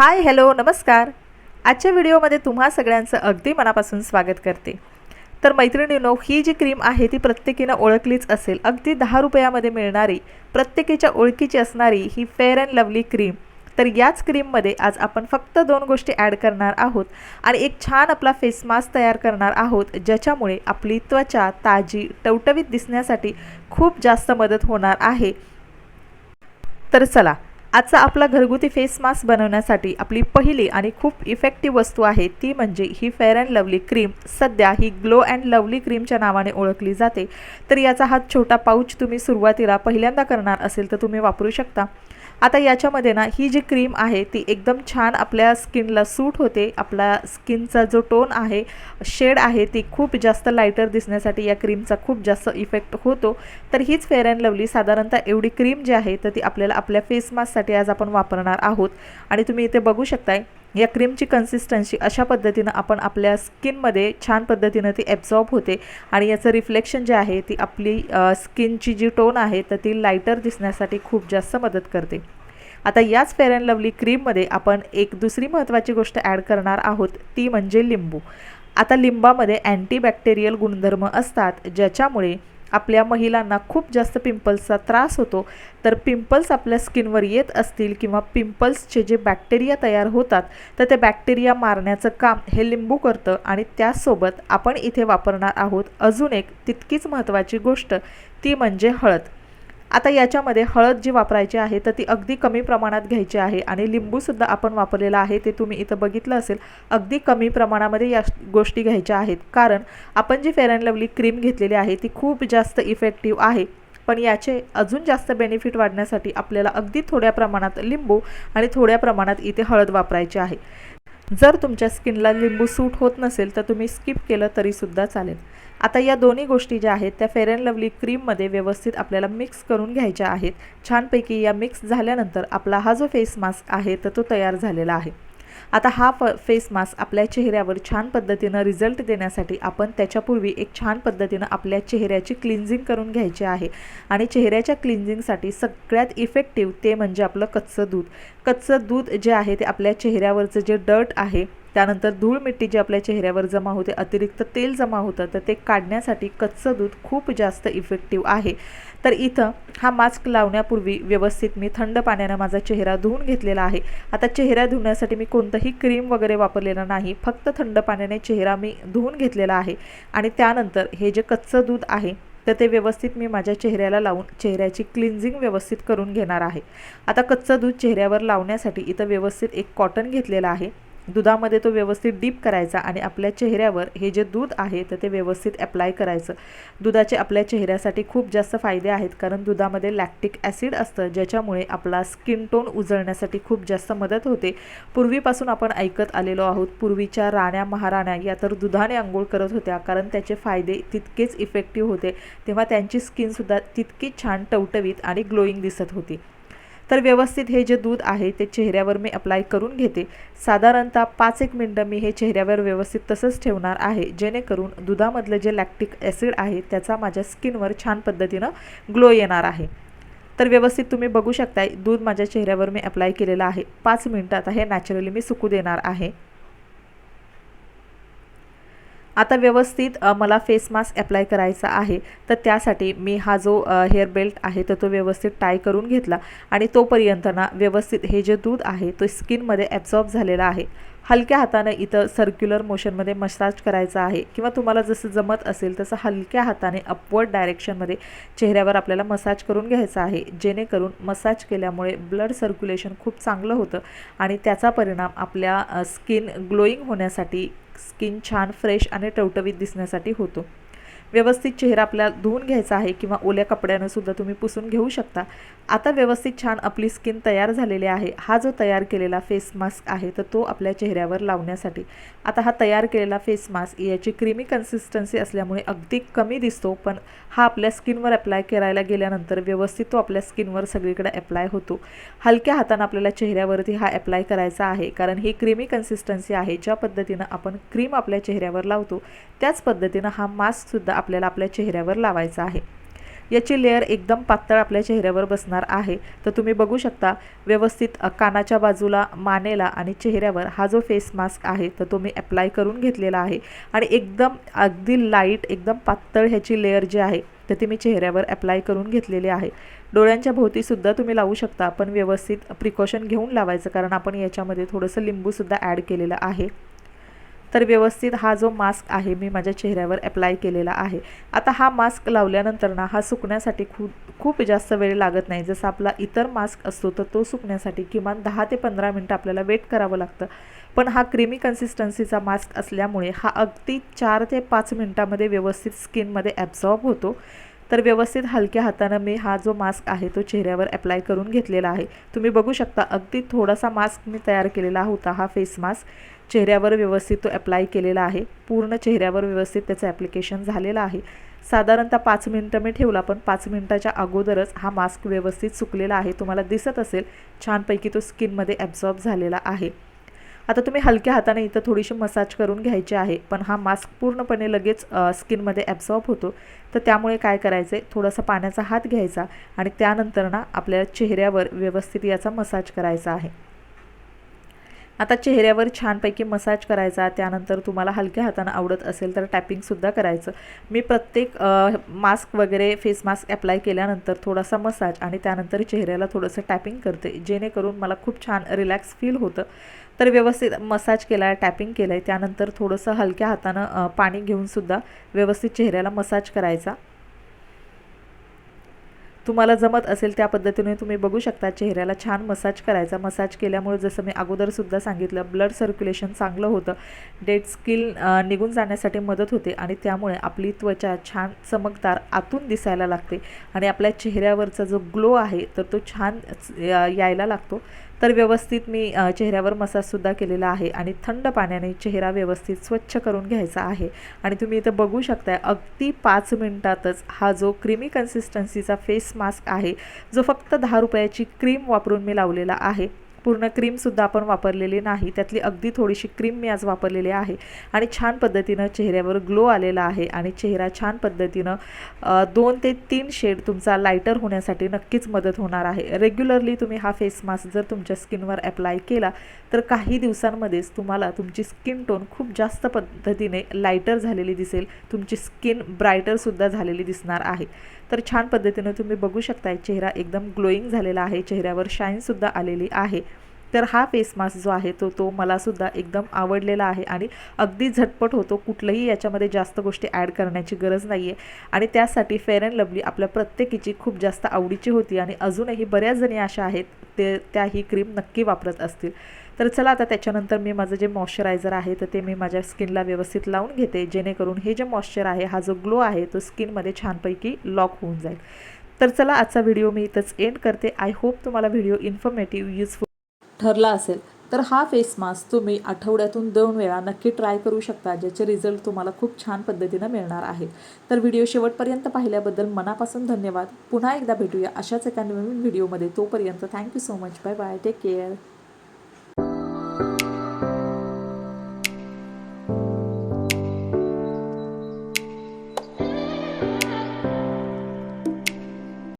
Hi hello नमस्कार. आजच्या व्हिडिओमध्ये तुम्हा सगळ्यांचं अगदी मनापासून स्वागत करते. तर मैत्रिणींनो, ही जी क्रीम आहे ती प्रत्येकीनं ओळखलीच असेल. अगदी 10 रुपयामध्ये मिळणारी, प्रत्येकीच्या ओळखीची असणारी ही फेअर अँड लवली क्रीम. तर याच क्रीममध्ये आज आपण फक्त 2 गोष्टी ॲड करणार आहोत आणि एक छान आपला फेस मास्क तयार करणार आहोत, ज्याच्यामुळे आपली त्वचा ताजी टवटवीत दिसण्यासाठी खूप जास्त मदत होणार आहे. तर चला, आजचा आपला घरगुती फेस मास्क बनवण्यासाठी आपली पहिली आणि खूप इफेक्टिव्ह वस्तू आहे ती म्हणजे ही फेअर अँड लवली क्रीम. सध्या ही ग्लो अँड लवली क्रीमच्या नावाने ओळखली जाते. तर याचा हा छोटा पाऊच तुम्ही सुरुवातीला पहिल्यांदा करणार असेल तर तुम्ही वापरू शकता. आता याच्यामध्ये ना ही जी क्रीम आहे ती एकदम छान आपल्या स्किनला सूट होते. आपला स्किनचा जो टोन आहे, शेड आहे, ती खूप जास्त लाईटर दिसण्यासाठी या क्रीमचा खूप जास्त इफेक्ट होतो. तर हीच फेअर अँड लवली साधारणतः एवढी क्रीम जी आहे तर ती आपल्याला आपल्या फेस मास्कसाठी आज आपण वापरणार आहोत. आणि तुम्ही इथे बघू शकताय या क्रीमची कन्सिस्टन्सी अशा पद्धतीनं आपण आपल्या स्किनमध्ये छान पद्धतीनं ती ॲब्झॉर्ब होते आणि याचं रिफ्लेक्शन जे आहे ती आपली स्किनची जी टोन आहे तर ती लाईटर दिसण्यासाठी खूप जास्त मदत करते. आता याच फेअर अँड लवली क्रीममध्ये आपण एक दुसरी महत्त्वाची गोष्ट ॲड करणार आहोत ती म्हणजे लिंबू. आता लिंबामध्ये अँटीबॅक्टेरियल गुणधर्म असतात, ज्याच्यामुळे आपल्या महिलांना खूप जास्त पिंपल्सचा त्रास होतो. तर पिंपल्स आपल्या स्किनवर येत असतील किंवा पिंपल्सचे जे बॅक्टेरिया तयार होतात तर ते बॅक्टेरिया मारण्याचं काम हे लिंबू करतं. आणि त्याचसोबत आपण इथे वापरणार आहोत अजून एक तितकीच महत्त्वाची गोष्ट ती म्हणजे हळद. आता याच्यामध्ये हळद जी वापरायची आहे तर ती अगदी कमी प्रमाणात घ्यायची आहे आणि लिंबूसुद्धा आपण वापरलेला आहे ते तुम्ही इथं बघितलं असेल. अगदी कमी प्रमाणामध्ये या गोष्टी घ्यायच्या आहेत, कारण आपण जी फेअर अँड लवली क्रीम घेतलेली आहे ती खूप जास्त इफेक्टिव्ह आहे. पण याचे अजून जास्त बेनिफिट वाढण्यासाठी आपल्याला अगदी थोड्या प्रमाणात लिंबू आणि थोड्या प्रमाणात इथे हळद वापरायची आहे. जर तुमच्या स्किनला लिंबू सूट होत नसेल तर तुम्ही स्किप केलं तरीसुद्धा चालेल. आता या दोन्ही गोष्टी ज्या आहेत त्या फेअर अँड लवली क्रीममध्ये व्यवस्थित आपल्याला मिक्स करून घ्यायच्या आहेत. छानपैकी या मिक्स झाल्यानंतर आपला हा जो फेस मास्क आहे तर तो तयार झालेला आहे. आता हा फेस मास्क आपल्या चेहऱ्यावर छान पद्धतीनं रिझल्ट देण्यासाठी आपण त्याच्यापूर्वी एक छान पद्धतीनं आपल्या चेहऱ्याची क्लिन्झिंग करून घ्यायची आहे. आणि चेहऱ्याच्या क्लिन्झिंगसाठी सगळ्यात इफेक्टिव्ह ते म्हणजे आपलं कच्चं दूध. कच्चं दूध जे आहे ते आपल्या चेहऱ्यावरचं जे डर्ट आहे, त्यानंतर धूळ मिट्टी जी आपल्या चेहऱ्यावर जमा होते, अतिरिक्त तेल जमा होतं, तर ते काढण्यासाठी कच्चं दूध खूप जास्त इफेक्टिव्ह आहे. तर इथं हा मास्क लावण्यापूर्वी व्यवस्थित मी थंड पाण्यानं माझा चेहरा धुवून घेतलेला आहे. आता चेहरा धुण्यासाठी मी कोणतंही क्रीम वगैरे वापरलेलं नाही, फक्त थंड पाण्याने चेहरा मी धुवून घेतलेला आहे. आणि त्यानंतर हे जे कच्चं दूध आहे तर ते व्यवस्थित मी माझ्या चेहऱ्याला लावून चेहऱ्याची क्लिन्झिंग व्यवस्थित करून घेणार आहे. आता कच्चं दूध चेहऱ्यावर लावण्यासाठी इथं व्यवस्थित एक कॉटन घेतलेला आहे. दुधामध्ये तो व्यवस्थित डीप करायचा आणि आपल्या चेहऱ्यावर हे जे दूध आहे तर ते व्यवस्थित अप्लाय करायचं. दुधाचे आपल्या चेहऱ्यासाठी खूप जास्त फायदे आहेत, कारण दुधामध्ये लॅक्टिक ॲसिड असतं, ज्याच्यामुळे आपला स्किन टोन उजळण्यासाठी खूप जास्त मदत होते. पूर्वीपासून आपण ऐकत आलेलो आहोत, पूर्वीच्या राण्या महाराण्या या तर दुधाने अंघोळ करत होत्या, कारण त्याचे फायदे तितकेच इफेक्टिव्ह होते. तेव्हा त्यांची स्किनसुद्धा तितकीच छान टवटवीत आणि ग्लोईंग दिसत होती. तर व्यवस्थित हे जे दूध आहे ते चेहऱ्यावर मी अप्लाय करून घेते. साधारणतः 5-1 मिनटं मी हे चेहऱ्यावर व्यवस्थित तसंच ठेवणार आहे, जेणेकरून दुधामधलं जे लॅक्टिक ॲसिड आहे त्याचा माझ्या स्किनवर छान पद्धतीनं ग्लो येणार आहे. तर व्यवस्थित तुम्ही बघू शकताय दूध माझ्या चेहऱ्यावर मी अप्लाय केलेलं आहे. 5 मिनटं आता हे नॅचरली मी सुकू देणार आहे. आता व्यवस्थित मला फेस मास्क अप्लाय करायचा आहे. तर त्यासाठी मी हा जो हेअर बेल्ट आहे तर तो व्यवस्थित टाय करून घेतला आणि तोपर्यंत ना व्यवस्थित हे जे दूध आहे तो स्किनमध्ये ॲब्झॉर्ब झालेला आहे. हलक्या हातानं इथं सर्क्युलर मोशनमध्ये मसाज करायचा आहे, किंवा तुम्हाला जसं जमत असेल तसं हलक्या हाताने अपवर्ड डायरेक्शनमध्ये चेहऱ्यावर आपल्याला मसाज करून घ्यायचा आहे, जेणेकरून मसाज केल्यामुळे ब्लड सर्क्युलेशन खूप चांगलं होतं आणि त्याचा परिणाम आपल्या स्किन ग्लोईंग होण्यासाठी, स्किन छान फ्रेश आणि टवटवीत दिसण्यासाठी होतो. व्यवस्थित चेहरा आपला धुवून घ्यायचा आहे किंवा ओल्या कपड्यानं सुद्धा तुम्ही पुसून घेऊ शकता. आता व्यवस्थित छान आपली स्किन तयार झालेली आहे. हा जो तयार केलेला फेस मास्क आहे तर तो आपल्या चेहऱ्यावर लावण्यासाठी, आता हा तयार केलेला फेस मास्क याची क्रीमी कन्सिस्टन्सी असल्यामुळे अगदी कमी दिसतो, पण हा आपल्या स्किनवर अप्लाय करायला गेल्यानंतर व्यवस्थित तो आपल्या स्किनवर सगळीकडे अप्लाय होतो. हलक्या हातानं आपल्याला चेहऱ्यावरती हा अप्लाय करायचा आहे, कारण ही क्रीमी कन्सिस्टन्सी आहे. ज्या पद्धतीनं आपण क्रीम आपल्या चेहऱ्यावर लावतो त्याच पद्धतीनं हा मास्कसुद्धा आपल्याला आपल्या चेहऱ्यावर लावायचा आहे. याची लेअर एकदम पातळ आपल्या चेहऱ्यावर बसणार आहे। तर तुम्ही बघू शकता व्यवस्थित कानाच्या बाजूला, मानेला आणि चेहऱ्यावर हा जो फेस मास्क आहे तर तो मी अप्लाय करून घेतलेला आहे आणि एकदम अगदी लाईट एकदम पातळ ह्याची लेअर जी आहे तर ती मी चेहऱ्यावर अप्लाय करून घेतलेली आहे। डोळ्यांच्या भोवतीसुद्धा तुम्ही लावू शकता, पण व्यवस्थित प्रिकॉशन घेऊन लावायचं, कारण आपण याच्यामध्ये थोडंसं लिंबूसुद्धा ॲड केलेलं आहे। तर व्यवस्थित हा जो मास्क आहे मी माझ्या चेहऱ्यावर अप्लाय केलेला आहे। आता हा मास्क लावल्यानंतर ना हा सुकण्यासाठी खूप जास्त वेळ लागत नाही। जसं आपला इतर मास्क असतो तर तो सुकण्यासाठी किमान 10 ते 15 मिनटं आपल्याला वेट करावं लागतं, पण हा क्रीमी कन्सिस्टन्सीचा मास्क असल्यामुळे हा अगदी 4 ते 5 मिनटामध्ये व्यवस्थित स्किनमध्ये ॲब्सॉर्ब होतो। तर व्यवस्थित हलक्या हातानं मी हा जो मास्क आहे तो चेहऱ्यावर अप्लाय करून घेतलेला आहे। तुम्ही बघू शकता अगदी थोडासा मास्क मी तयार केलेला होता, हा फेस मास्क चेहऱ्यावर व्यवस्थित तो अप्लाय केलेला आहे। पूर्ण चेहऱ्यावर व्यवस्थित त्याचं ॲप्लिकेशन झालेलं आहे। साधारणतः 5 मिनटं मी ठेवला, पण 5 मिनटाच्या अगोदरच हा मास्क व्यवस्थित सुकलेला आहे। तुम्हाला दिसत असेल छानपैकी तो स्किनमध्ये ॲब्सॉर्ब झालेला आहे। आता तुम्ही हलक्या हाताने इथं थोडीशी मसाज करून घ्यायची आहे, पण हा मास्क पूर्णपणे लगेच स्किनमध्ये ॲब्सॉर्ब होतो। तर त्यामुळे काय करायचं आहे, थोडासा पाण्याचा हात घ्यायचा आणि त्यानंतर ना आपल्या चेहऱ्यावर व्यवस्थित याचा मसाज करायचा आहे। आता चेहऱ्यावर छानपैकी मसाज करायचा, त्यानंतर तुम्हाला हलक्या हातानं आवडत असेल तर टॅपिंगसुद्धा करायचं। मी प्रत्येक मास्क वगैरे फेस मास्क अप्लाय केल्यानंतर थोडासा मसाज आणि त्यानंतर चेहऱ्याला थोडंसं टॅपिंग करते, जेणेकरून मला खूप छान रिलॅक्स फील होतं। तर व्यवस्थित मसाज केला आहे, टॅपिंग केलं आहे, त्यानंतर थोडंसं हलक्या हातानं पाणी घेऊनसुद्धा व्यवस्थित चेहऱ्याला मसाज करायचा। तुम्हाला जमत असेल त्या पद्धतीने तुम्ही बघू शकता चेहऱ्याला छान मसाज करायचा। मसाज केल्यामुळे जसं मी अगोदरसुद्धा सांगितलं ब्लड सर्क्युलेशन चांगलं होतं, डेड स्किन निघून जाण्यासाठी मदत होते आणि त्यामुळे आपली त्वचा छान चमकदार आतून दिसायला लागते आणि आपल्या चेहऱ्यावरचा जो ग्लो आहे तर तो छान यायला लागतो। तर व्यवस्थित मी चेहऱ्यावर मसाजसुद्धा केलेला आहे आणि थंड पाण्याने चेहरा व्यवस्थित स्वच्छ करून घ्यायचा आहे आणि तुम्ही इथं बघू शकता अगदी 5 मिनटातच हा जो क्रीमी कन्सिस्टन्सीचा फेस मास्क आहे, जो फक्त 10 रुपयाची क्रीम वापरून मी लावलेला आहे। पूर्ण क्रीमसुद्धा आपण वापरलेली नाही, त्यातली अगदी थोडीशी क्रीम मी आज वापरलेली आहे आणि छान पद्धतीनं चेहऱ्यावर ग्लो आलेला आहे आणि चेहरा छान पद्धतीनं 2 ते 3 शेड तुमचा लाईटर होण्यासाठी नक्कीच मदत होणार आहे। रेग्युलरली तुम्ही हा फेस मास्क जर तुमच्या स्किनवर अप्लाय केला तर काही दिवसांमध्येच तुम्हाला तुमची स्किन टोन खूप जास्त पद्धतीने लाईटर झालेली दिसेल, तुमची स्किन ब्राईटरसुद्धा झालेली दिसणार आहे। तर छान पद्धतीने तुम्ही बघू शकताय चेहरा एकदम ग्लोईंग झालेला आहे, चेहऱ्यावर शाईनसुद्धा आलेली आहे। तर हा फेस मास्क जो आहे तो मलासुद्धा एकदम आवडलेला आहे आणि अगदी झटपट होतो, कुठलंही याच्यामध्ये जास्त गोष्टी ॲड करण्याची गरज नाही आहे आणि त्यासाठी फेअर अँड लवली आपल्या प्रत्येकीची खूप जास्त आवडीची होती आणि अजूनही बऱ्याच जणी अशा आहेत त्या ही क्रीम नक्की वापरत असतील। तर चला आता त्याच्यानंतर मी माझं जे मॉइश्चरायझर आहे तर ते मी माझ्या स्किनला व्यवस्थित लावून घेते, जेणेकरून हे जे मॉइश्चर आहे, हा जो ग्लो आहे तो स्किनमध्ये छानपैकी लॉक होऊन जाईल। तर चला आजचा व्हिडिओ मी इथंच एंड करते। आय होप तुम्हाला व्हिडिओ इन्फॉर्मेटिव्ह युजफुल ठरला असेल। तर हा फेस मास्क तुम्ही आठवड्यातून 2 वेळा नक्की ट्राय करू शकता, ज्याचे रिझल्ट तुम्हाला खूप छान पद्धतीनं मिळणार आहेत। तर व्हिडिओ शेवटपर्यंत पाहिल्याबद्दल मनापासून धन्यवाद। पुन्हा एकदा भेटूया अशाच एका नवीन व्हिडिओमध्ये, तोपर्यंत thank you so much, bye bye, take care.